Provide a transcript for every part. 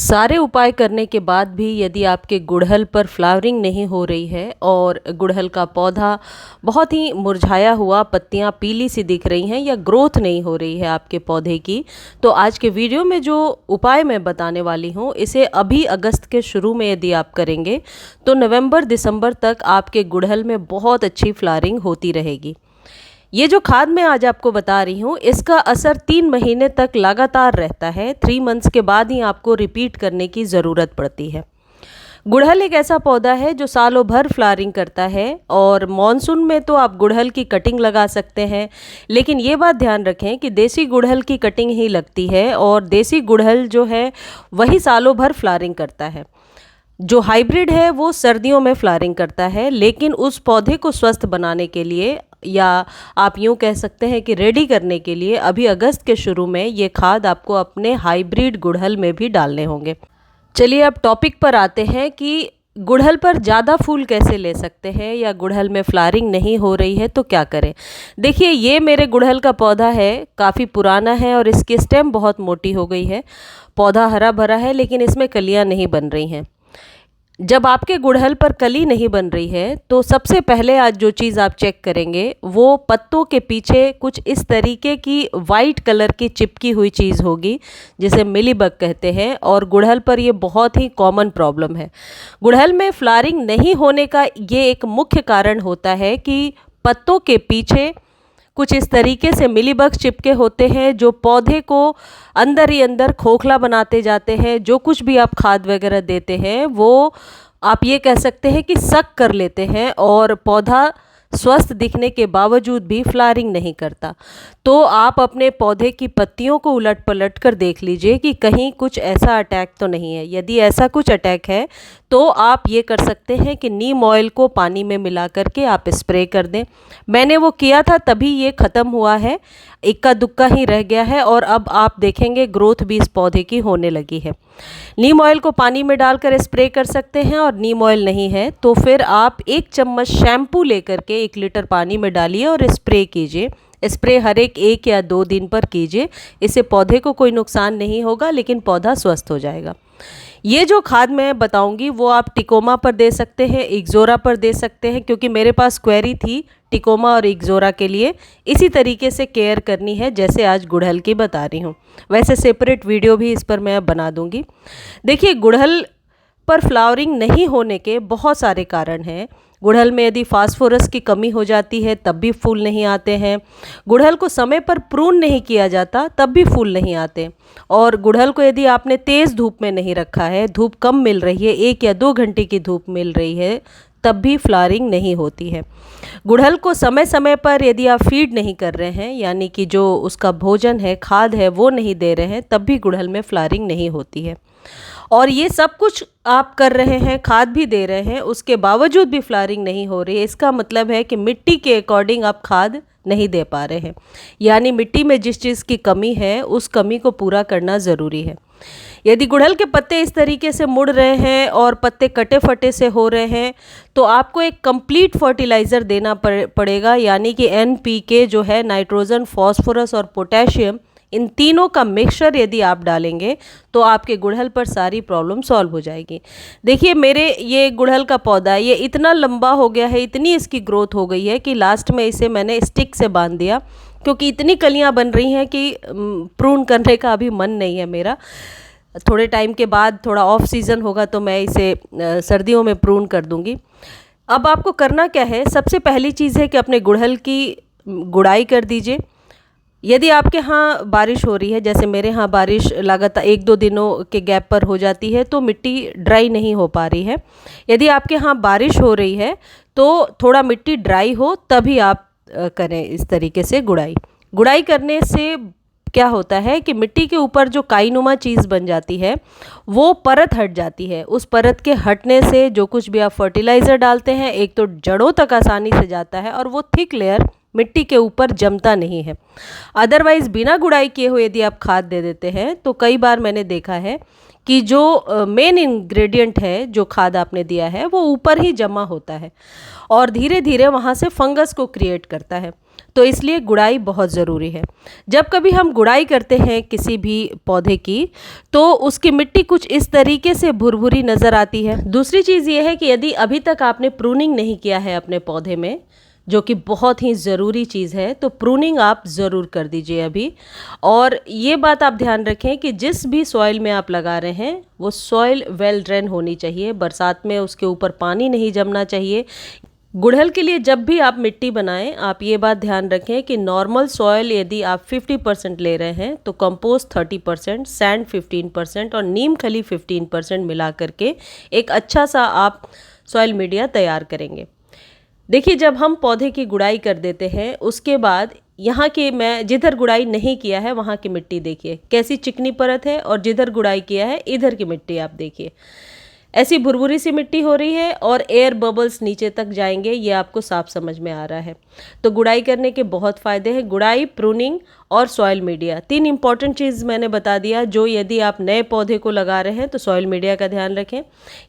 सारे उपाय करने के बाद भी यदि आपके गुड़हल पर फ्लावरिंग नहीं हो रही है और गुड़हल का पौधा बहुत ही मुरझाया हुआ, पत्तियां पीली सी दिख रही हैं या ग्रोथ नहीं हो रही है आपके पौधे की, तो आज के वीडियो में जो उपाय मैं बताने वाली हूँ इसे अभी अगस्त के शुरू में यदि आप करेंगे तो नवंबर दिसंबर तक आपके गुड़हल में बहुत अच्छी फ्लावरिंग होती रहेगी। ये जो खाद मैं आज आपको बता रही हूँ इसका असर 3 महीने तक लगातार रहता है। 3 मंथ्स के बाद ही आपको रिपीट करने की ज़रूरत पड़ती है। गुड़हल एक ऐसा पौधा है जो सालों भर फ्लावरिंग करता है और मॉनसून में तो आप गुड़हल की कटिंग लगा सकते हैं, लेकिन ये बात ध्यान रखें कि देसी गुड़हल की कटिंग ही लगती है और देसी गुड़हल जो है वही सालों भर फ्लावरिंग करता है। जो हाइब्रिड है वो सर्दियों में फ्लावरिंग करता है, लेकिन उस पौधे को स्वस्थ बनाने के लिए या आप यूँ कह सकते हैं कि रेडी करने के लिए अभी अगस्त के शुरू में ये खाद आपको अपने हाइब्रिड गुड़हल में भी डालने होंगे। चलिए अब टॉपिक पर आते हैं कि गुड़हल पर ज़्यादा फूल कैसे ले सकते हैं या गुड़हल में फ्लावरिंग नहीं हो रही है तो क्या करें। देखिए, ये मेरे गुड़हल का पौधा है, काफ़ी पुराना है और इसकी स्टेम बहुत मोटी हो गई है। पौधा हरा भरा है लेकिन इसमें कलियाँ नहीं बन रही हैं। जब आपके गुड़हल पर कली नहीं बन रही है तो सबसे पहले आज जो चीज़ आप चेक करेंगे वो पत्तों के पीछे कुछ इस तरीके की वाइट कलर की चिपकी हुई चीज़ होगी जिसे मिलीबग कहते हैं, और गुड़हल पर ये बहुत ही कॉमन प्रॉब्लम है। गुड़हल में फ्लावरिंग नहीं होने का ये एक मुख्य कारण होता है कि पत्तों के पीछे कुछ इस तरीके से मिलीबग्स चिपके होते हैं जो पौधे को अंदर ही अंदर खोखला बनाते जाते हैं। जो कुछ भी आप खाद वगैरह देते हैं वो आप ये कह सकते हैं कि सक कर लेते हैं और पौधा स्वस्थ दिखने के बावजूद भी फ्लावरिंग नहीं करता। तो आप अपने पौधे की पत्तियों को उलट पलट कर देख लीजिए कि कहीं कुछ ऐसा अटैक तो नहीं है। यदि ऐसा कुछ अटैक है तो आप ये कर सकते हैं कि नीम ऑयल को पानी में मिला करके आप स्प्रे कर दें। मैंने वो किया था तभी ये ख़त्म हुआ है, इक्का दुक्का ही रह गया है और अब आप देखेंगे ग्रोथ भी इस पौधे की होने लगी है। नीम ऑयल को पानी में डालकर स्प्रे कर सकते हैं और नीम ऑयल नहीं है तो फिर आप 1 चम्मच शैम्पू लेकर के 1 लीटर पानी में डालिए और स्प्रे कीजिए। स्प्रे हर एक 1 या 2 दिन पर कीजिए। इससे पौधे को कोई नुकसान नहीं होगा लेकिन पौधा स्वस्थ हो जाएगा। ये जो खाद मैं बताऊंगी वो आप टिकोमा पर दे सकते हैं, इक्ज़ोरा पर दे सकते हैं, क्योंकि मेरे पास क्वेरी थी टिकोमा और इक्ज़ोरा के लिए। इसी तरीके से केयर करनी है जैसे आज गुड़हल की बता रही हूँ। वैसे सेपरेट वीडियो भी इस पर मैं बना दूँगी। देखिए, गुड़हल पर फ्लावरिंग नहीं होने के बहुत सारे कारण हैं। गुड़हल में यदि फास्फोरस की कमी हो जाती है तब भी फूल नहीं आते हैं। गुड़हल को समय पर प्रून नहीं किया जाता तब भी फूल नहीं आते। और गुड़हल को यदि आपने तेज़ धूप में नहीं रखा है, धूप कम मिल रही है, 1 या 2 घंटे की धूप मिल रही है, तब भी फ्लावरिंग नहीं होती है। गुड़हल को समय समय पर यदि आप फीड नहीं कर रहे हैं, यानी कि जो उसका भोजन है, खाद है, वो नहीं दे रहे हैं, तब भी गुड़हल में फ्लावरिंग नहीं होती है। और ये सब कुछ आप कर रहे हैं, खाद भी दे रहे हैं, उसके बावजूद भी फ्लावरिंग नहीं हो रही है, इसका मतलब है कि मिट्टी के अकॉर्डिंग आप खाद नहीं दे पा रहे हैं। यानी मिट्टी में जिस चीज़ की कमी है उस कमी को पूरा करना ज़रूरी है। यदि गुड़हल के पत्ते इस तरीके से मुड़ रहे हैं और पत्ते कटे फटे से हो रहे हैं तो आपको एक कंप्लीट फर्टिलाइज़र देना पड़ेगा, यानी कि NPK जो है, नाइट्रोजन, फॉस्फोरस और पोटेशियम, इन तीनों का मिक्सचर यदि आप डालेंगे तो आपके गुड़हल पर सारी प्रॉब्लम सॉल्व हो जाएगी। देखिए, मेरे ये गुड़हल का पौधा ये इतना लंबा हो गया है, इतनी इसकी ग्रोथ हो गई है कि लास्ट में इसे मैंने स्टिक से बांध दिया, क्योंकि इतनी कलियां बन रही हैं कि प्रून करने का अभी मन नहीं है मेरा। थोड़े टाइम के बाद, थोड़ा ऑफ सीज़न होगा तो मैं इसे सर्दियों में प्रून कर दूंगी। अब आपको करना क्या है, सबसे पहली चीज़ है कि अपने गुड़हल की गुड़ाई कर दीजिए। यदि आपके यहाँ बारिश हो रही है, जैसे मेरे यहाँ बारिश लगातार 1-2 दिनों के गैप पर हो जाती है तो मिट्टी ड्राई नहीं हो पा रही है। यदि आपके यहाँ बारिश हो रही है तो थोड़ा मिट्टी ड्राई हो तभी आप करें इस तरीके से गुड़ाई। गुड़ाई करने से क्या होता है कि मिट्टी के ऊपर जो काईनुमा चीज़ बन जाती है वो परत हट जाती है। उस परत के हटने से जो कुछ भी आप फर्टिलाइज़र डालते हैं एक तो जड़ों तक आसानी से जाता है और वो थिक लेयर मिट्टी के ऊपर जमता नहीं है। अदरवाइज़ बिना गुड़ाई किए हुए यदि आप खाद दे देते हैं तो कई बार मैंने देखा है कि जो मेन इंग्रेडिएंट है, जो खाद आपने दिया है, वो ऊपर ही जमा होता है और धीरे धीरे वहाँ से फंगस को क्रिएट करता है। तो इसलिए गुड़ाई बहुत ज़रूरी है। जब कभी हम गुड़ाई करते हैं किसी भी पौधे की, तो उसकी मिट्टी कुछ इस तरीके से भुरभुरी नज़र आती है। दूसरी चीज़ ये है कि यदि अभी तक आपने प्रूनिंग नहीं किया है अपने पौधे में, जो कि बहुत ही ज़रूरी चीज़ है, तो प्रूनिंग आप ज़रूर कर दीजिए अभी। और ये बात आप ध्यान रखें कि जिस भी सॉइल में आप लगा रहे हैं वो सॉइल वेल ड्रेन होनी चाहिए, बरसात में उसके ऊपर पानी नहीं जमना चाहिए। गुड़हल के लिए जब भी आप मिट्टी बनाएं, आप ये बात ध्यान रखें कि नॉर्मल सॉइल यदि आप 50% ले रहे हैं तो कंपोस्ट 30%, सैंड 15% और नीम खली 15% मिला करके एक अच्छा सा आप सॉइल मीडिया तैयार करेंगे। देखिए, जब हम पौधे की गुड़ाई कर देते हैं उसके बाद यहाँ की, मैं जिधर गुड़ाई नहीं किया है वहाँ की मिट्टी देखिए कैसी चिकनी परत है, और जिधर गुड़ाई किया है इधर की मिट्टी आप देखिए ऐसी भुरभुरी सी मिट्टी हो रही है और एयर बबल्स नीचे तक जाएंगे, ये आपको साफ समझ में आ रहा है। तो गुड़ाई करने के बहुत फ़ायदे हैं। गुड़ाई, प्रूनिंग और सॉइल मीडिया, 3 इंपॉर्टेंट चीज़ मैंने बता दिया, जो यदि आप नए पौधे को लगा रहे हैं तो सॉइल मीडिया का ध्यान रखें।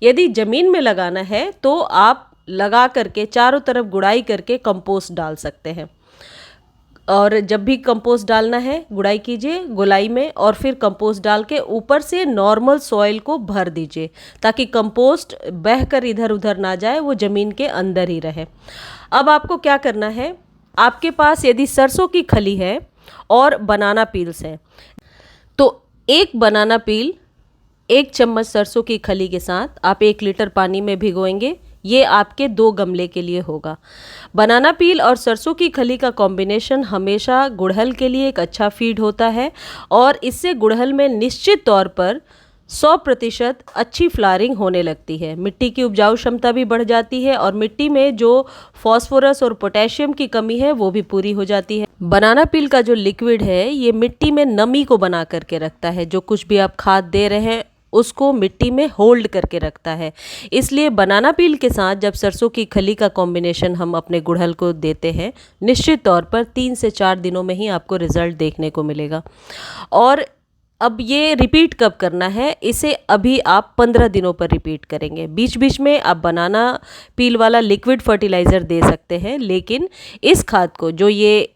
यदि ज़मीन में लगाना है तो आप लगा करके चारों तरफ गुड़ाई करके कंपोस्ट डाल सकते हैं। और जब भी कंपोस्ट डालना है गुड़ाई कीजिए गोलाई में, और फिर कंपोस्ट डाल के ऊपर से नॉर्मल सॉइल को भर दीजिए ताकि कंपोस्ट बहकर इधर उधर ना जाए, वो ज़मीन के अंदर ही रहे। अब आपको क्या करना है, आपके पास यदि सरसों की खली है और बनाना पील्स हैं, तो एक बनाना पील 1 चम्मच सरसों की खली के साथ आप 1 लीटर पानी में भिगोएंगे। ये आपके 2 गमले के लिए होगा। बनाना पील और सरसों की खली का कॉम्बिनेशन हमेशा गुड़हल के लिए एक अच्छा फीड होता है, और इससे गुड़हल में निश्चित तौर पर 100% अच्छी फ्लावरिंग होने लगती है। मिट्टी की उपजाऊ क्षमता भी बढ़ जाती है और मिट्टी में जो फॉस्फोरस और पोटेशियम की कमी है वो भी पूरी हो जाती है। बनाना पील का जो लिक्विड है ये मिट्टी में नमी को बना करके रखता है, जो कुछ भी आप खाद दे रहे हैं उसको मिट्टी में होल्ड करके रखता है। इसलिए बनाना पील के साथ जब सरसों की खली का कॉम्बिनेशन हम अपने गुड़हल को देते हैं, निश्चित तौर पर 3 से 4 दिनों में ही आपको रिजल्ट देखने को मिलेगा। और अब ये रिपीट कब करना है, इसे अभी आप 15 दिनों पर रिपीट करेंगे। बीच बीच में आप बनाना पील वाला लिक्विड फर्टिलाइज़र दे सकते हैं, लेकिन इस खाद को जो ये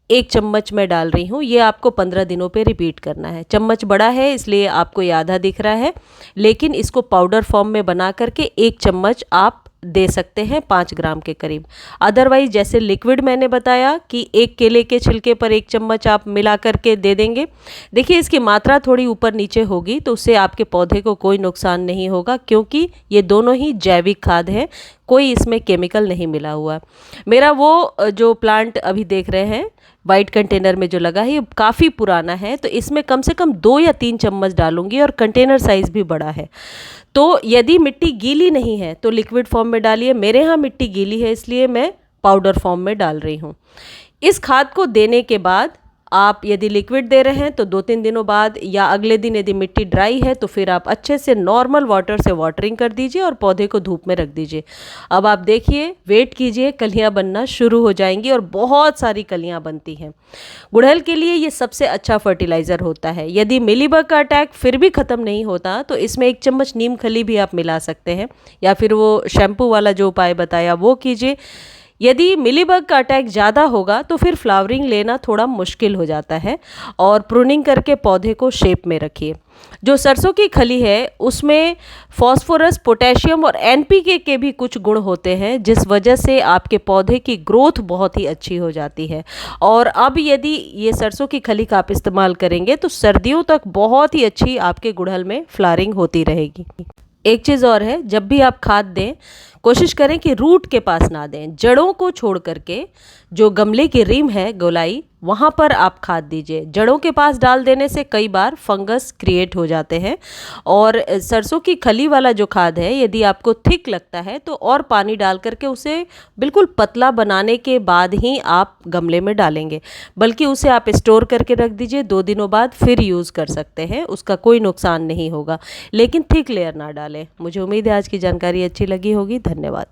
1 चम्मच मैं डाल रही हूँ ये आपको 15 दिनों पे रिपीट करना है। चम्मच बड़ा है इसलिए आपको ये आधा दिख रहा है, लेकिन इसको पाउडर फॉर्म में बना करके 1 चम्मच आप दे सकते हैं 5 ग्राम के करीब। अदरवाइज जैसे लिक्विड मैंने बताया कि 1 केले के छिलके पर 1 चम्मच आप मिला करके दे देंगे। देखिए, इसकी मात्रा थोड़ी ऊपर नीचे होगी तो उससे आपके पौधे को कोई नुकसान नहीं होगा, क्योंकि ये दोनों ही जैविक खाद हैं, कोई इसमें केमिकल नहीं मिला हुआ। मेरा वो जो प्लांट अभी देख रहे हैं वाइट कंटेनर में जो लगा है, ये काफ़ी पुराना है, तो इसमें कम से कम 2 या 3 चम्मच डालूंगी, और कंटेनर साइज़ भी बड़ा है। तो यदि मिट्टी गीली नहीं है तो लिक्विड फॉर्म में डालिए। मेरे यहाँ मिट्टी गीली है इसलिए मैं पाउडर फॉर्म में डाल रही हूँ। इस खाद को देने के बाद आप यदि लिक्विड दे रहे हैं तो 2-3 दिनों बाद या अगले दिन यदि मिट्टी ड्राई है तो फिर आप अच्छे से नॉर्मल वाटर से वाटरिंग कर दीजिए और पौधे को धूप में रख दीजिए। अब आप देखिए, वेट कीजिए, कलियां बनना शुरू हो जाएंगी और बहुत सारी कलियां बनती हैं। गुड़हल के लिए ये सबसे अच्छा फर्टिलाइज़र होता है। यदि मिलीबग का अटैक फिर भी ख़त्म नहीं होता तो इसमें 1 चम्मच नीम खली भी आप मिला सकते हैं, या फिर वो शैम्पू वाला जो उपाय बताया वो कीजिए। यदि मिलीबग का अटैक ज़्यादा होगा तो फिर फ्लावरिंग लेना थोड़ा मुश्किल हो जाता है, और प्रूनिंग करके पौधे को शेप में रखिए। जो सरसों की खली है उसमें फॉस्फोरस, पोटेशियम और एनपीके के भी कुछ गुण होते हैं, जिस वजह से आपके पौधे की ग्रोथ बहुत ही अच्छी हो जाती है। और अब यदि ये सरसों की खली का आप इस्तेमाल करेंगे तो सर्दियों तक बहुत ही अच्छी आपके गुड़हल में फ्लावरिंग होती रहेगी। एक चीज़ और है, जब भी आप खाद दें कोशिश करें कि रूट के पास ना दें, जड़ों को छोड़ करके जो गमले की रिम है गोलाई वहाँ पर आप खाद दीजिए। जड़ों के पास डाल देने से कई बार फंगस क्रिएट हो जाते हैं। और सरसों की खली वाला जो खाद है यदि आपको थिक लगता है तो और पानी डाल करके उसे बिल्कुल पतला बनाने के बाद ही आप गमले में डालेंगे, बल्कि उसे आप स्टोर करके रख दीजिए, 2 दिनों बाद फिर यूज़ कर सकते हैं, उसका कोई नुकसान नहीं होगा, लेकिन थिक लेयर ना डालें। मुझे उम्मीद है आज की जानकारी अच्छी लगी होगी। धन्यवाद।